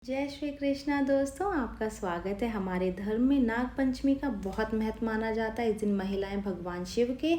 जय श्री कृष्णा दोस्तों, आपका स्वागत है। हमारे धर्म में नाग पंचमी का बहुत महत्व माना जाता है। इस दिन महिलाएं भगवान शिव के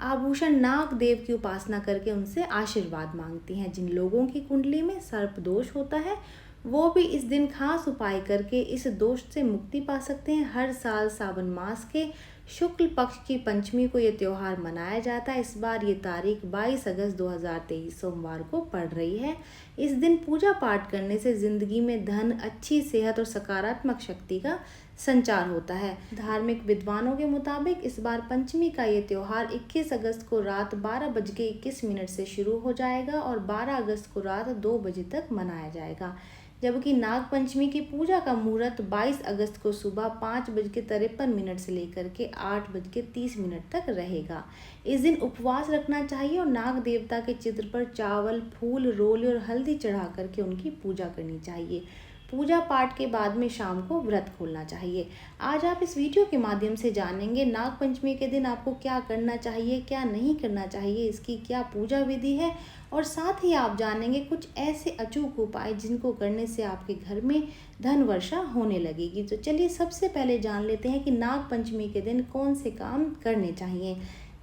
आभूषण नाग देव की उपासना करके उनसे आशीर्वाद मांगती हैं। जिन लोगों की कुंडली में सर्प दोष होता है वो भी इस दिन खास उपाय करके इस दोष से मुक्ति पा सकते हैं। हर साल सावन मास के शुक्ल पक्ष की पंचमी को ये त्योहार मनाया जाता है। इस बार ये तारीख 22 अगस्त 2023 सोमवार को पड़ रही है। इस दिन पूजा पाठ करने से जिंदगी में धन, अच्छी सेहत और सकारात्मक शक्ति का संचार होता है। धार्मिक विद्वानों के मुताबिक इस बार पंचमी का ये त्योहार 21 अगस्त को रात 12:21 से शुरू हो जाएगा और 12 अगस्त को रात 2 बजे तक मनाया जाएगा, जबकि नाग पंचमी की पूजा का मुहूर्त 22 अगस्त को सुबह 5:53 से लेकर के 8:30 तक रहेगा। इस दिन उपवास रखना चाहिए और नाग देवता के चित्र पर चावल, फूल, रोली और हल्दी चढ़ा करके उनकी पूजा करनी चाहिए। पूजा पाठ के बाद में शाम को व्रत खोलना चाहिए। आज आप इस वीडियो के माध्यम से जानेंगे नाग पंचमी के दिन आपको क्या करना चाहिए, क्या नहीं करना चाहिए, इसकी क्या पूजा विधि है और साथ ही आप जानेंगे कुछ ऐसे अचूक उपाय जिनको करने से आपके घर में धन वर्षा होने लगेगी। तो चलिए सबसे पहले जान लेते हैं कि नाग पंचमी के दिन कौन से काम करने चाहिए।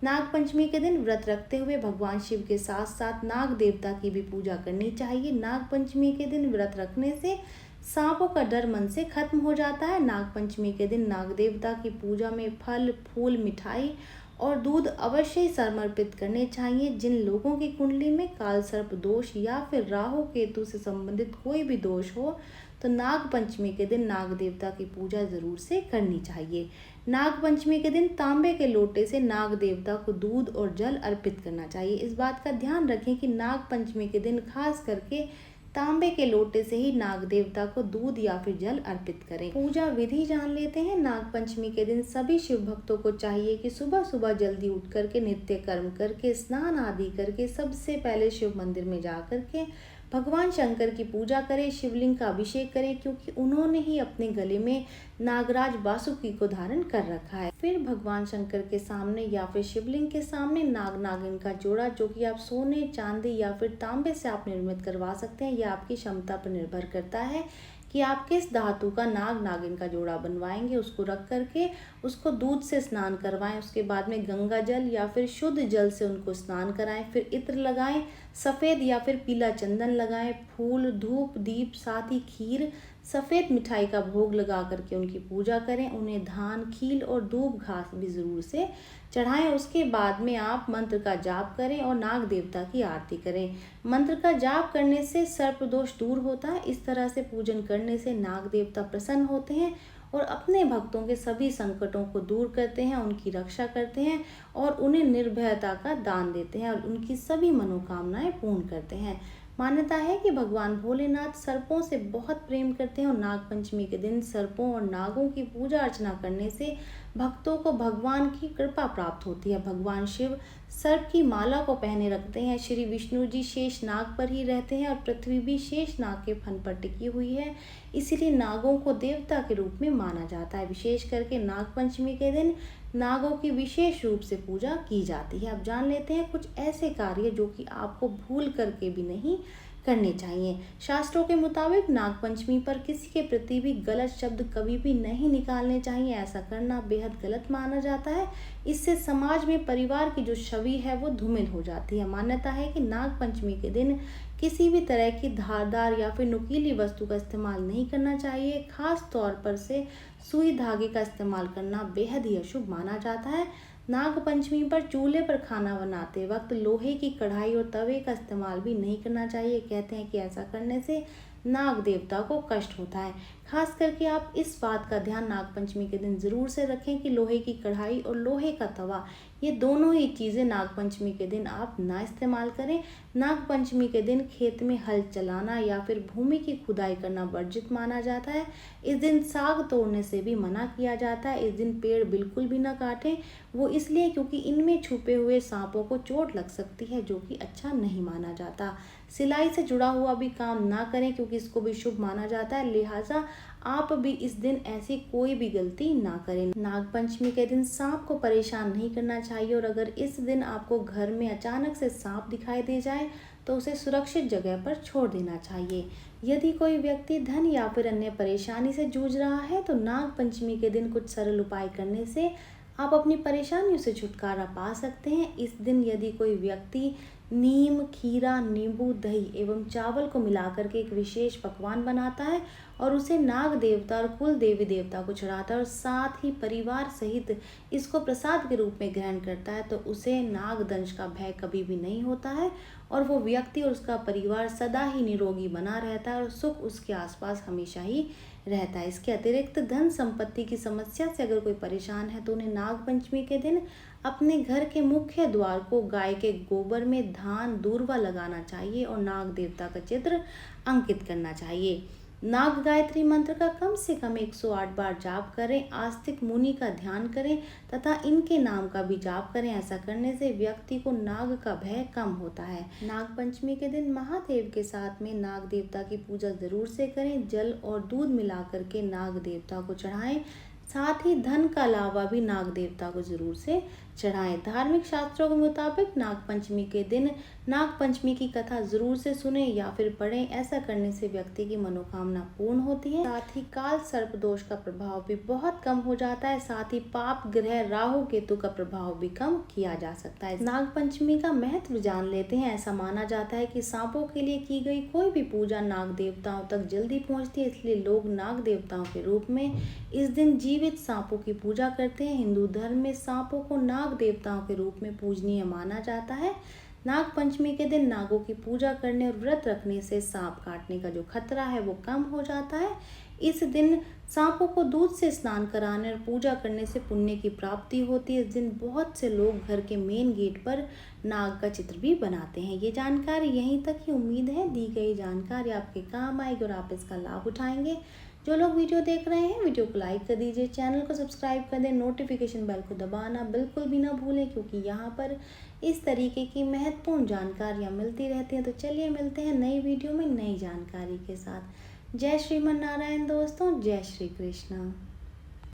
नाग पंचमी के दिन व्रत रखते हुए भगवान शिव के साथ साथ नाग देवता की भी पूजा करनी चाहिए। नाग पंचमी के दिन व्रत रखने से सांपों का डर मन से खत्म हो जाता है। नाग पंचमी के दिन नाग देवता की पूजा में फल, फूल, मिठाई और दूध अवश्य ही समर्पित करने चाहिए। जिन लोगों की कुंडली में काल सर्प दोष या फिर राहु केतु से संबंधित कोई भी दोष हो तो नाग पंचमी के दिन नाग देवता की पूजा जरूर से करनी चाहिए। नाग पंचमी के दिन तांबे के लोटे से नाग देवता को दूध और जल अर्पित करना चाहिए। इस बात का ध्यान रखें कि नाग पंचमी के दिन खास करके तांबे के लोटे से ही नाग देवता को दूध या फिर जल अर्पित करें। पूजा विधि जान लेते हैं। नाग पंचमी के दिन सभी शिव भक्तों को चाहिए कि सुबह सुबह जल्दी उठ करके नित्य कर्म करके स्नान आदि करके सबसे पहले शिव मंदिर में जा करके भगवान शंकर की पूजा करें, शिवलिंग का अभिषेक करें, क्योंकि उन्होंने ही अपने गले में नागराज वासुकी को धारण कर रखा है। फिर भगवान शंकर के सामने या फिर शिवलिंग के सामने नाग नागिन का जोड़ा, जो कि आप सोने, चांदी या फिर तांबे से आप निर्मित करवा सकते हैं। यह आपकी क्षमता पर निर्भर करता है कि आप किस धातु का नाग नागिन का जोड़ा बनवाएंगे। उसको रख करके उसको दूध से स्नान करवाएं। उसके बाद में गंगा जल या फिर शुद्ध जल से उनको स्नान कराएं। फिर इत्र लगाएं, सफ़ेद या फिर पीला चंदन लगाएं, फूल, धूप, दीप, साथ ही खीर, सफ़ेद मिठाई का भोग लगा करके उनकी पूजा करें। उन्हें धान, खील और दूब घास भी ज़रूर से चढ़ाएं। उसके बाद में आप मंत्र का जाप करें और नाग देवता की आरती करें। मंत्र का जाप करने से सर्प दोष दूर होता है। इस तरह से पूजन करने से नाग देवता प्रसन्न होते हैं और अपने भक्तों के सभी संकटों को दूर करते हैं, उनकी रक्षा करते हैं और उन्हें निर्भयता का दान देते हैं और उनकी सभी मनोकामनाएं पूर्ण करते हैं। मान्यता है कि भगवान भोलेनाथ सर्पों से बहुत प्रेम करते हैं और नाग पंचमी के दिन सर्पों और नागों की पूजा अर्चना करने से भक्तों को भगवान की कृपा प्राप्त होती है। भगवान शिव सर्प की माला को पहने रखते हैं। श्री विष्णु जी शेष नाग पर ही रहते हैं और पृथ्वी भी शेष नाग के फन पर टिकी हुई है, इसीलिए नागों को देवता के रूप में माना जाता है। विशेष करके नाग पंचमी के दिन नागों की विशेष रूप से पूजा की जाती है। अब जान लेते हैं कुछ ऐसे कार्य जो कि आपको भूल करके भी नहीं करने चाहिए। शास्त्रों के मुताबिक नाग पंचमी पर किसी के प्रति भी गलत शब्द कभी भी नहीं निकालने चाहिए। ऐसा करना बेहद गलत माना जाता है। इससे समाज में परिवार की जो छवि है वो धूमिल हो जाती है। मान्यता है कि नाग पंचमी के दिन किसी भी तरह की धारदार या फिर नुकीली वस्तु का इस्तेमाल नहीं करना चाहिए। खास तौर पर से सुई धागे का इस्तेमाल करना बेहद ही अशुभ माना जाता है। नाग पंचमी पर चूल्हे पर खाना बनाते वक्त लोहे की कढ़ाई और तवे का इस्तेमाल भी नहीं करना चाहिए। कहते हैं कि ऐसा करने से नाग देवता को कष्ट होता है। खास करके आप इस बात का ध्यान नाग पंचमी के दिन ज़रूर से रखें कि लोहे की कढ़ाई और लोहे का तवा, ये दोनों ही चीज़ें नाग पंचमी के दिन आप ना इस्तेमाल करें। नाग पंचमी के दिन खेत में हल चलाना या फिर भूमि की खुदाई करना वर्जित माना जाता है। इस दिन साग तोड़ने से भी मना किया जाता है। इस दिन पेड़ बिल्कुल भी ना काटें, वो इसलिए क्योंकि इनमें छुपे हुए सांपों को चोट लग सकती है, जो कि अच्छा नहीं माना जाता। सिलाई से जुड़ा हुआ भी काम ना करें क्योंकि इसको भी शुभ माना जाता है, लिहाजा आप भी इस दिन ऐसी कोई भी गलती ना करें। नाग पंचमी के दिन सांप को परेशान नहीं करना चाहिए और अगर इस दिन आपको घर में अचानक से सांप दिखाई दे जाए तो उसे सुरक्षित जगह पर छोड़ देना चाहिए। यदि कोई व्यक्ति धन या फिर अन्य परेशानी से जूझ रहा है तो नाग पंचमी के दिन कुछ सरल उपाय करने से आप अपनी परेशानियों से छुटकारा पा सकते हैं। इस दिन यदि कोई व्यक्ति नीम, खीरा, नींबू, दही एवं चावल को मिलाकर के एक विशेष पकवान बनाता है और उसे नाग देवता और कुल देवी देवता को चढ़ाता है और साथ ही परिवार सहित इसको प्रसाद के रूप में ग्रहण करता है तो उसे नाग दंश का भय कभी भी नहीं होता है और वो व्यक्ति और उसका परिवार सदा ही निरोगी बना रहता है और सुख उसके आसपास हमेशा ही रहता है। इसके अतिरिक्त धन संपत्ति की समस्या से अगर कोई परेशान है तो उन्हें नाग पंचमी के दिन अपने घर के मुख्य द्वार को गाय के गोबर में धान दूर्वा लगाना चाहिए और नाग देवता का चित्र अंकित करना चाहिए। नाग गायत्री मंत्र का कम से कम 108 बार जाप करें, आस्तिक मुनि का ध्यान करें तथा इनके नाम का भी जाप करें। ऐसा करने से व्यक्ति को नाग का भय कम होता है। नाग पंचमी के दिन महादेव के साथ में नाग देवता की पूजा जरूर से करें। जल और दूध मिलाकर के नाग देवता को चढ़ाएं। साथ ही धन का लावा भी नाग देवता को जरूर से चढ़ाएं। धार्मिक शास्त्रों के मुताबिक नाग पंचमी के दिन नाग पंचमी की कथा जरूर से सुने या फिर पढ़ें। ऐसा करने से व्यक्ति की मनोकामना पूर्ण होती है। साथ ही काल सर्प दोष का प्रभाव भी बहुत कम हो जाता है। साथ ही पाप ग्रह राहु केतु का प्रभाव भी कम किया जा सकता है। नाग पंचमी का महत्व जान लेते हैं। ऐसा माना जाता है कि सांपों के लिए की गई कोई भी पूजा नाग देवताओं तक जल्दी पहुँचती है, इसलिए लोग नाग देवताओं के रूप में इस दिन जीवित सांपों की पूजा करते हैं। हिंदू धर्म में सांपों को नाग देवताओं के रूप में पूजनीय माना जाता है। नाग पंचमी के दिन नागों की पूजा करने और व्रत रखने से सांप काटने का जो खतरा है वो कम हो जाता है। इस दिन सांपों को दूध से स्नान कराने और पूजा करने से पुण्य की प्राप्ति होती है। इस दिन बहुत से लोग घर के मेन गेट पर नाग का चित्र भी बनाते हैं। ये जानकारी यहीं तक ही। उम्मीद है दी गई जानकारी आपके काम आएगी और आप इसका लाभ उठाएंगे। जो लोग वीडियो देख रहे हैं वीडियो को लाइक कर दीजिए, चैनल को सब्सक्राइब कर दें, नोटिफिकेशन बेल को दबाना बिल्कुल भी ना भूलें क्योंकि यहाँ पर इस तरीके की महत्वपूर्ण जानकारियाँ मिलती रहती हैं। तो चलिए मिलते हैं नई वीडियो में नई जानकारी के साथ। जय श्रीमन नारायण दोस्तों, जय श्री कृष्ण।